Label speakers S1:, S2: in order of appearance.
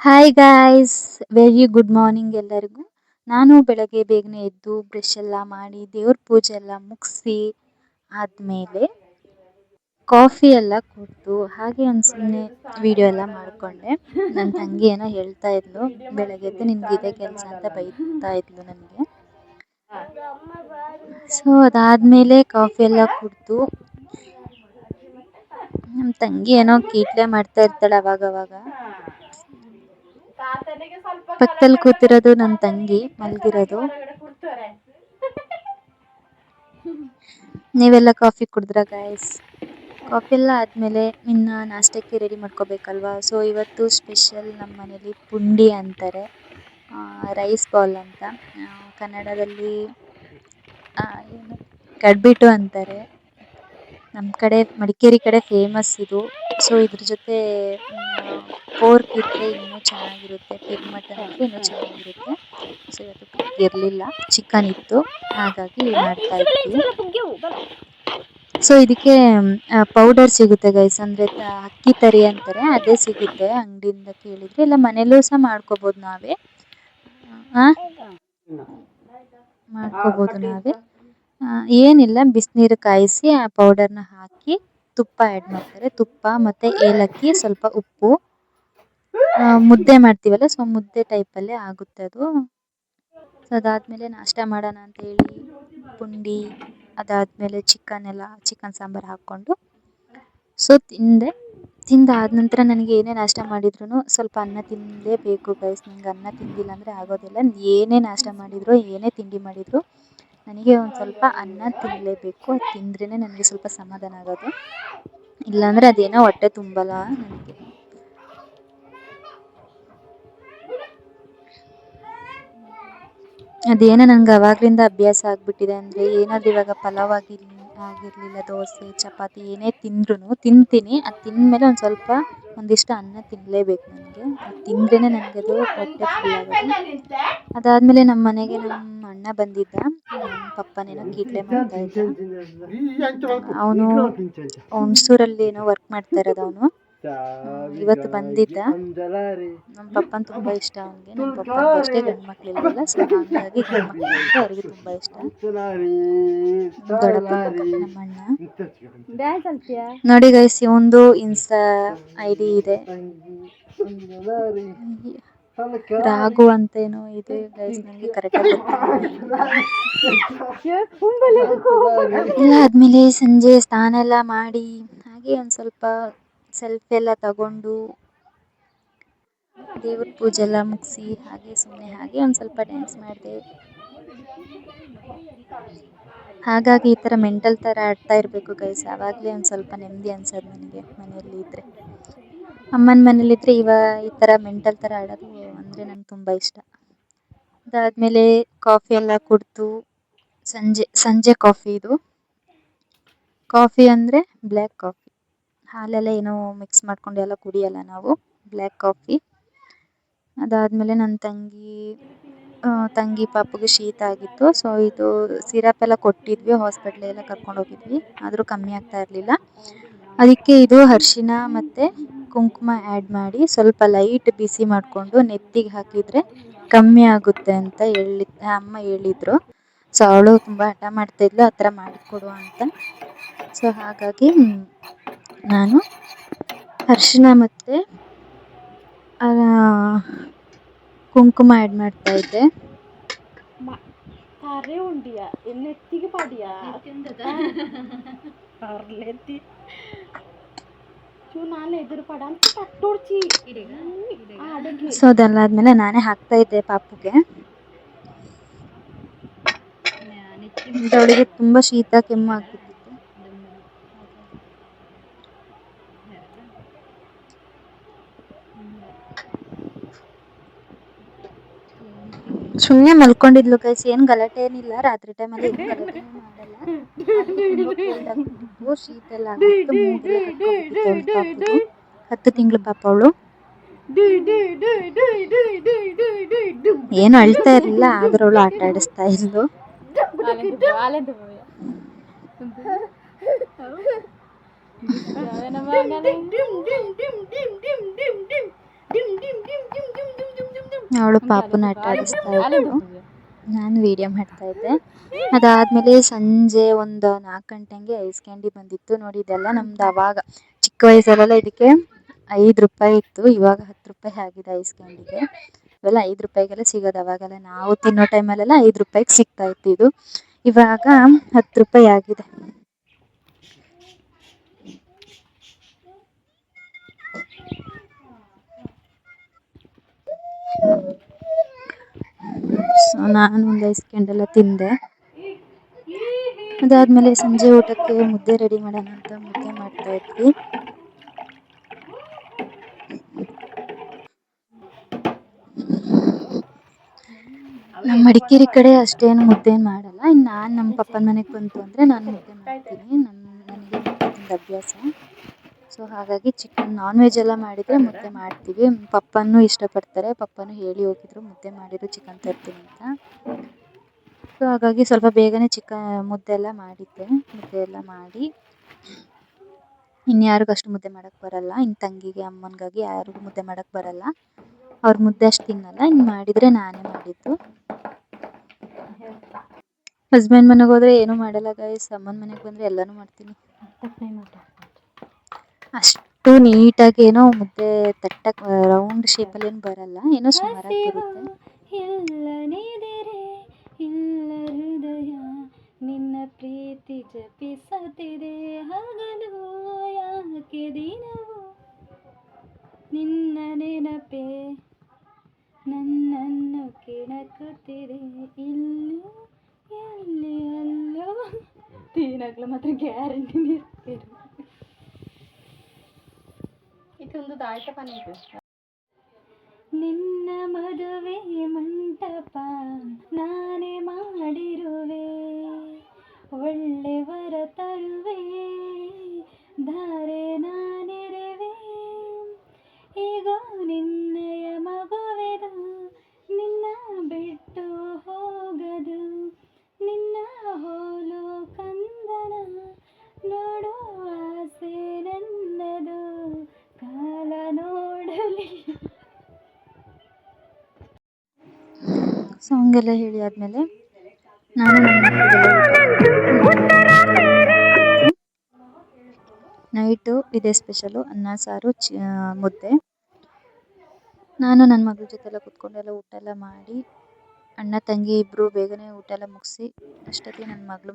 S1: Hi guys, very good morning ಎಲ್ಲರಿಗೂ. ನಾನು ಬೆಳಗ್ಗೆ ಬೇಗನೆ ಎದ್ದು ಬ್ರಷ್ ಎಲ್ಲ ಮಾಡಿ ದೇವ್ರ ಪೂಜೆ ಎಲ್ಲ ಮುಗಿಸಿ ಆದಮೇಲೆ ಕಾಫಿ ಎಲ್ಲ ಕುಡಿದು ಹಾಗೆ ಒಂದು ಸುಮ್ಮನೆ ವಿಡಿಯೋ ಎಲ್ಲ ಮಾಡಿಕೊಂಡೆ. ನನ್ನ ತಂಗಿ ಏನೋ ಹೇಳ್ತಾ ಇದ್ಲು, ಬೆಳಗ್ಗೆ ಎದ್ದು ನಿನ್ಗೆ ಇದೇ ಕೆಲಸ ಅಂತ ಬೈತಾ ಇದ್ಲು ನನಗೆ. ಸೊ ಅದಾದಮೇಲೆ ಕಾಫಿ ಎಲ್ಲ ಕುಡಿದು ನಮ್ಮ ತಂಗಿ ಏನೋ ಕೀಟ್ಲೆ ಮಾಡ್ತಾ ಇರ್ತಾಳೆ ಅವಾಗವಾಗ. ಪಕ್ಕದಲ್ಲಿ ಕೂತಿರೋದು ನನ್ನ ತಂಗಿ ಮಲಗಿರೋದು. ನೀವೆಲ್ಲ ಕಾಫಿ ಕುಡಿದ್ರಾ ಗಾಯ್ಸ್? ಕಾಫಿ ಎಲ್ಲ ಆದಮೇಲೆ ಇನ್ನು ನಾಷ್ಟಕ್ಕೆ ರೆಡಿ ಮಾಡ್ಕೋಬೇಕಲ್ವಾ. ಸೊ ಇವತ್ತು ಸ್ಪೆಷಲ್ ನಮ್ಮ ಮನೇಲಿ ಪುಂಡಿ ಅಂತಾರೆ, ರೈಸ್ ಬಾಲ್ ಅಂತ. ಕನ್ನಡದಲ್ಲಿ ಏನು ಕಡ್ಬಿಟ್ಟು ಅಂತಾರೆ. ನಮ್ಮ ಕಡೆ ಮಡಿಕೇರಿ ಕಡೆ ಫೇಮಸ್ ಇದು. ಸೊ ಇದ್ರ ಜೊತೆ ಪೋರ್ಕ್ ಇದ್ದರೆ ಇನ್ನೂ ಚೆನ್ನಾಗಿರುತ್ತೆ, ಪಿಗ್ ಮಟನ್ ಇದ್ದರೆ ಇನ್ನೂ ಚೆನ್ನಾಗಿರುತ್ತೆ. ಸೊ ಇವತ್ತು ಪಿಗ್ ಇರಲಿಲ್ಲ, ಚಿಕನ್ ಇತ್ತು, ಹಾಗಾಗಿ ಮಾಡ್ತಾ ಇದ್ವಿ. ಸೊ ಇದಕ್ಕೆ ಪೌಡರ್ ಸಿಗುತ್ತೆ ಗೈಸ್, ಅಂದರೆ ಅಕ್ಕಿ ತರಿ ಅಂತಾರೆ, ಅದೇ ಸಿಗುತ್ತೆ ಅಂಗಡಿಯಿಂದ ಕೇಳಿದರೆ. ಇಲ್ಲ ಮನೇಲೂ ಸಹ ಮಾಡ್ಕೋಬೋದು ನಾವೇ. ಏನಿಲ್ಲ, ಬಿಸಿನೀರು ಕಾಯಿಸಿ ಆ ಪೌಡರ್ನ ಹಾಕಿ ತುಪ್ಪ ಆ್ಯಡ್ ಮಾಡ್ತಾರೆ. ತುಪ್ಪ ಮತ್ತು ಏಲಕ್ಕಿ, ಸ್ವಲ್ಪ ಉಪ್ಪು, ಮುದ್ದೆ ಮಾಡ್ತೀವಲ್ಲ, ಸೊ ಮುದ್ದೆ ಟೈಪಲ್ಲೇ ಆಗುತ್ತೆ ಅದು. ಸೊ ಅದಾದಮೇಲೆ ನಾಷ್ಟ ಮಾಡೋಣ ಅಂತೇಳಿ ಪುಂಡಿ, ಅದಾದಮೇಲೆ ಚಿಕನ್ ಸಾಂಬಾರು ಹಾಕ್ಕೊಂಡು ಸೊ ತಿಂದಾದ ನಂತರ ನನಗೆ ಏನೇ ನಾಷ್ಟ ಮಾಡಿದ್ರು ಸ್ವಲ್ಪ ಅನ್ನ ತಿನ್ನಲೇಬೇಕು ಗೈಸ್. ನನಗೆ ಅನ್ನ ತಿಂದಿಲ್ಲ ಅಂದರೆ ಆಗೋದಿಲ್ಲ. ಏನೇ ನಾಷ್ಟ ಮಾಡಿದ್ರು, ಏನೇ ತಿಂಡಿ ಮಾಡಿದ್ರು ನನಗೆ ಒಂದು ಸ್ವಲ್ಪ ಅನ್ನ ತಿನ್ನಲೇಬೇಕು. ಅದು ತಿಂದ್ರೇ ನನಗೆ ಸ್ವಲ್ಪ ಸಮಾಧಾನ ಆಗೋದು, ಇಲ್ಲಾಂದರೆ ಅದೇನೋ ಹೊಟ್ಟೆ ತುಂಬಲ್ಲ ನನಗೆ. ಅದೇನೋ ನನಗೆ ಅವಾಗಲಿಂದ ಅಭ್ಯಾಸ ಆಗಿಬಿಟ್ಟಿದೆ. ಅಂದರೆ ಏನಾದರೂ ಇವಾಗ ಪಲಾವ್ ಆಗಿರಲಿಲ್ಲ, ದೋಸೆ ಚಪಾತಿ ಏನೇ ತಿಂದ್ರೂ ತಿಂತೀನಿ. ಅದು ತಿಂದಮೇಲೆ ಒಂದಿಷ್ಟು ಅನ್ನ ತಿನ್ನಲೇಬೇಕು ನನಗೆ. ಅದು ತಿಂದ್ರೇ ನನಗೆ ಅದು ಹೊಟ್ಟೆ ಫುಲ್ ಆಗೋದು. ಅದಾದಮೇಲೆ ನಮ್ಮ ಮನೆಗೆ ನಮ್ಮ ಅಣ್ಣ ಬಂದಿದ್ದ. ನಮ್ಮ ಪಪ್ಪನೇನೋ ಕೀಟ್ಲೆ ಮಾಡ್ತಾ ಇದ್ದ. ಅವನು ಹುಣಸೂರಲ್ಲಿ ಏನೋ ವರ್ಕ್ ಮಾಡ್ತಾ ಇರೋದು ಅವನು. ಇವತ್ತು ಬಂದಿದ್ದ. ನಮ್ಮ ಪಪ್ಪನ ತುಂಬ ಇಷ್ಟ ಅವನಿಗೆ. ನಮ್ಮ ಪಪ್ಪನಿಗೂ ಅಷ್ಟೇ ಗಂಡು ಮಕ್ಕಳಿಲ್ವಲ್ಲ, ಸೊ ಹಾಗಾಗಿ ಗಂಡು ಮಕ್ಕಳು ಅಂದರೆ ಅವ್ರಿಗೆ ತುಂಬ ಇಷ್ಟ. ದೊಡ್ಡಪ್ಪ ನಮ್ಮ ಅಣ್ಣ ನೋಡಿ ಗೈಸ್, ಇವಂದು ಇನ್ಸ್ಟಾ ID ಇದೆ, ರಾಘು ಅಂತೇನೋ ಇದೆ ಗೈಸ್, ನನಗೆ ಕರೆಕ್ಟಾಗಿ ಗೊತ್ತಿಲ್ಲ. ಎಲ್ಲ ಆದಮೇಲೆ ಸಂಜೆ ಸ್ನಾನ ಎಲ್ಲ ಮಾಡಿ ಹಾಗೆ ಒಂದು ಸ್ವಲ್ಪ ಸೆಲ್ಫಿ ಎಲ್ಲ ತಗೊಂಡು ದೇವ್ರ ಪೂಜೆ ಎಲ್ಲ ಮುಗಿಸಿ ಹಾಗೆ ಒಂದು ಸ್ವಲ್ಪ ಡ್ಯಾನ್ಸ್ ಮಾಡಿದೆ. ಹಾಗಾಗಿ ಈ ಥರ ಮೆಂಟಲ್ ಥರ ಆಡ್ತಾ ಇರಬೇಕು ಗೈಸ್, ಆವಾಗಲೇ ಒಂದು ಸ್ವಲ್ಪ ನೆಮ್ಮದಿ ಅನ್ಸೋದು ನನಗೆ. ಮನೆಯಲ್ಲಿ ಇದ್ದರೆ, ಅಮ್ಮನ ಮನೇಲಿದ್ದರೆ ಈ ಥರ ಮೆಂಟಲ್ ಥರ ಆಡೋದು ಅಂದರೆ ನಂಗೆ ತುಂಬ ಇಷ್ಟ. ಅದಾದಮೇಲೆ ಕಾಫಿ ಎಲ್ಲ ಕುಡಿದು ಸಂಜೆ ಕಾಫಿ ಇದು. ಕಾಫಿ ಅಂದರೆ ಬ್ಲ್ಯಾಕ್ ಕಾಫಿ, ಹಾಲೆಲ್ಲ ಏನೋ ಮಿಕ್ಸ್ ಮಾಡ್ಕೊಂಡು ಎಲ್ಲ ಕುಡಿಯಲ್ಲ ನಾವು, ಬ್ಲ್ಯಾಕ್ ಕಾಫಿ. ಅದಾದಮೇಲೆ ನನ್ನ ತಂಗಿ ಪಾಪುಗೆ ಶೀತ ಆಗಿತ್ತು. ಸೊ ಇದು ಸಿರಪ್ ಎಲ್ಲ ಕೊಟ್ಟಿದ್ವಿ, ಹಾಸ್ಪಿಟ್ಲೆಲ್ಲ ಕರ್ಕೊಂಡೋಗಿದ್ವಿ, ಆದರೂ ಕಮ್ಮಿ ಆಗ್ತಾ ಇರಲಿಲ್ಲ. ಅದಕ್ಕೆ ಇದು ಅರಿಶಿನ ಮತ್ತು ಕುಂಕುಮ ಆ್ಯಡ್ ಮಾಡಿ ಸ್ವಲ್ಪ ಲೈಟ್ ಬಿಸಿ ಮಾಡಿಕೊಂಡು ನೆತ್ತಿಗೆ ಹಾಕಿದರೆ ಕಮ್ಮಿ ಆಗುತ್ತೆ ಅಂತ ಅಮ್ಮ ಹೇಳಿದರು. ಸೊ ಅವಳು ತುಂಬ ಹಠ ಮಾಡ್ತಾಯಿದ್ಲು ಆ ಥರ ಮಾಡಿಕೊಡು ಅಂತ. ಸೊ ಹಾಗಾಗಿ ನಾನು ಅರಿಶಿನ ಮತ್ತು ಕುಂಕುಮ ಆ್ಯಡ್ ಮಾಡ್ತಾಯಿದ್ದೆ. ಸೊ ಅದೆಲ್ಲಾದ್ಮೇಲೆ ನಾನೇ ಹಾಕ್ತಾಯಿದ್ದೆ ಪಾಪುಗೆ. ಅವಳಿಗೆ ತುಂಬ ಶೀತ ಕೆಮ್ಮು ಆಗ್ಬಿಟ್ಟಿತ್ತು. ಸುಮ್ಮನೆ ಮಲ್ಕೊಂಡಿದ್ಲು ಗೈಸ್, ಏನು ಗಲಾಟೆ ಏನಿಲ್ಲ. ರಾತ್ರಿ ಟೈಮಲ್ಲಿ ಏನು ಗಲಾಟೆ ಮಾಡಲ್ಲ. ಶೀತ ಎಲ್ಲ ಆಗ್ಬಿಟ್ಟು ಮೂಗೆಲ್ಲ ಕಟ್ಕೊಂಡ್ಬಿಟ್ಟಿತ್ತು ಪಾಪುದು. 10 ತಿಂಗಳು ಪಾಪ ಅವಳು. ಏನು ಅಳ್ತಾ ಇರಲಿಲ್ಲ, ಆದರೂ ಅವಳು ಆಟ ಆಡಿಸ್ತಾ ಇದ್ಲು. ಅವಳು ಪಾಪುನ ಆಟ ಆಡಿಸ್ತಾ ಇದ್ಳು. ನಾನು ವಿಡಿಯೋ ಮಾಡ್ತಾ ಇದ್ದೆ. ಅದಾದ್ಮೇಲೆ ಸಂಜೆ ಒಂದು 4 ಗಂಟೆಗೆ ಐಸ್ ಕ್ಯಾಂಡಿ ಬಂದಿತ್ತು ನೋಡಿ. ಇದೆಲ್ಲ ನಮ್ದು ಅವಾಗ ಚಿಕ್ಕ ವಯಸ್ಸಲ್ಲೆಲ್ಲ ಇದಕ್ಕೆ 5 ರೂಪಾಯಿ ಇತ್ತು. ಇವಾಗ 10 ರೂಪಾಯಿ ಆಗಿದೆ ಐಸ್ ಕ್ಯಾಂಡಿಗೆ. ಇವೆಲ್ಲ 5 ರೂಪಾಯಿಗೆಲ್ಲ ಸಿಗೋದು. ಅವಾಗೆಲ್ಲ ನಾವು ತಿನ್ನೋ ಟೈಮಲ್ಲೆಲ್ಲ 5 ರೂಪಾಯಿಗೆ ಸಿಗ್ತಾ ಇತ್ತು ಇದು. ಇವಾಗ 10 ರೂಪಾಯಿ ಆಗಿದೆ. ಸೊ ನಾನು ಒಂದು ಐಸ್ ಕ್ಯಾಂಡಿ ಎಲ್ಲ ತಿಂದೆ. ಅದಾದ್ಮೇಲೆ ಸಂಜೆ ಊಟಕ್ಕೆ ಮುದ್ದೆ ರೆಡಿ ಮಾಡೋಣ ಅಂತ ಮುದ್ದೆ ಮಾಡ್ತಾ ಇದ್ವಿ. ನಮ್ಮ ಮಡಿಕೇರಿ ಕಡೆ ಅಷ್ಟೇನು ಮುದ್ದೆ ಮಾಡಲ್ಲ. ಇನ್ನು ನಾನು ನಮ್ಮ ಪಪ್ಪನ ಮನೆಗೆ ಬಂತು ಅಂದರೆ ನಾನು ಮುದ್ದೆ ಮಾಡ್ತೀನಿ. ನನಗೆ ಮುದ್ದೆ ತಿಂದು ಅಭ್ಯಾಸ. ಸೊ ಹಾಗಾಗಿ ಚಿಕನ್ ನಾನ್ ವೆಜ್ ಎಲ್ಲ ಮಾಡಿದರೆ ಮುದ್ದೆ ಮಾಡ್ತೀವಿ. ಪಪ್ಪನೂ ಇಷ್ಟಪಡ್ತಾರೆ. ಪಪ್ಪನೂ ಹೇಳಿ ಹೋಗಿದ್ರು ಮುದ್ದೆ ಮಾಡಿದ್ರು ಚಿಕನ್ ತರ್ತೀನಿ ಅಂತ. ಸೊ ಹಾಗಾಗಿ ಸ್ವಲ್ಪ ಬೇಗನೆ ಮುದ್ದೆ ಎಲ್ಲ ಮಾಡಿದ್ದೆ. ಮುದ್ದೆ ಎಲ್ಲ ಮಾಡಿ ಇನ್ಯಾರಿಗೂ ಅಷ್ಟು ಮುದ್ದೆ ಮಾಡೋಕ್ಕೆ ಬರಲ್ಲ. ಇನ್ನು ತಂಗಿಗೆ ಅಮ್ಮನಿಗಾಗಿ ಯಾರಿಗೂ ಮುದ್ದೆ ಮಾಡೋಕ್ಕೆ ಬರಲ್ಲ. ಅವ್ರು ಮುದ್ದೆ ಅಷ್ಟು ತಿನ್ನಲ್ಲ. ಇನ್ನು ಮಾಡಿದರೆ ನಾನೇ ಮಾಡಿದ್ದು. ಹಸ್ಬೆಂಡ್ ಮನೆಗೆ ಹೋದರೆ ಏನೂ ಮಾಡಲ್ಲ ಗೈಸ್. ಅಮ್ಮನ ಮನೆಗೆ ಬಂದರೆ ಎಲ್ಲನೂ ಮಾಡ್ತೀನಿ. ಅಷ್ಟು ನೀಟಾಗಿ ಏನೋ ಮುದ್ದೆ ತಟ್ಟಕ್ಕೆ ರೌಂಡ್ ಶೇಪಲ್ಲಿ ಏನು ಬರಲ್ಲ. ಏನೋ ಸುಮಾರಾಗಿ ಬರುತ್ತೆ.
S2: ಇಲ್ಲ ಹೃದಯ ನಿನ್ನ ಪ್ರೀತಿ ಜಪಿಸತಿದೆ ಹಗಲು ಯಾಕೆ ದಿನವು ನಿನ್ನ ನೆನಪೇ ನನ್ನನ್ನು ಕೆಣಕುತ್ತಿದೆ ಇಲ್ಲೂ ಎಲ್ಲಿ ಅಲ್ಲೋ ತೀನಾಗ್ಲೂ ಮಾತ್ರ ಗ್ಯಾರಂಟಿ ಇರ್ತೀರಿ. ಇದೊಂದು ದಾಯ್ತಪ್ಪ ನೀವು. ನಿನ್ನ ಮದುವೆ ಮಂಟಪ ನಾನೇ ಮಾಡಿರುವೆ, ಒಳ್ಳೆವರ ತರುವೆ, ಧಾರೆ ನಾನಿರುವೆ. ಈಗ ನಿನ್ನಯ ಮಗುವೆದು ನಿನ್ನ ಬಿಟ್ಟು ಹೋಗದು, ನಿನ್ನ ಹೋಲು ಕಂದನ ನೋಡು ಆಸೆ ನನ್ನದು, ಕಾಲ ನೋಡಲಿ.
S1: ಸಾಂಗ್ ಎಲ್ಲ ಹೇಳಿ ಆದಮೇಲೆ ನಾನು ನನ್ನ ಮಕ್ಕಳಿಗೆಲ್ಲ ನೈಟು ಇದೇ ಸ್ಪೆಷಲು, ಅನ್ನ ಸಾರು ಮುದ್ದೆ. ನಾನು ನನ್ನ ಮಗಳ ಜೊತೆ ಎಲ್ಲ ಕೂತ್ಕೊಂಡೆಲ್ಲ ಊಟ ಎಲ್ಲ ಮಾಡಿ, ಅಣ್ಣ ತಂಗಿ ಇಬ್ಬರು ಬೇಗನೆ ಊಟ ಎಲ್ಲ ಮುಗಿಸಿ ಅಷ್ಟೊತ್ತಿಗೆ ನನ್ನ ಮಗಳು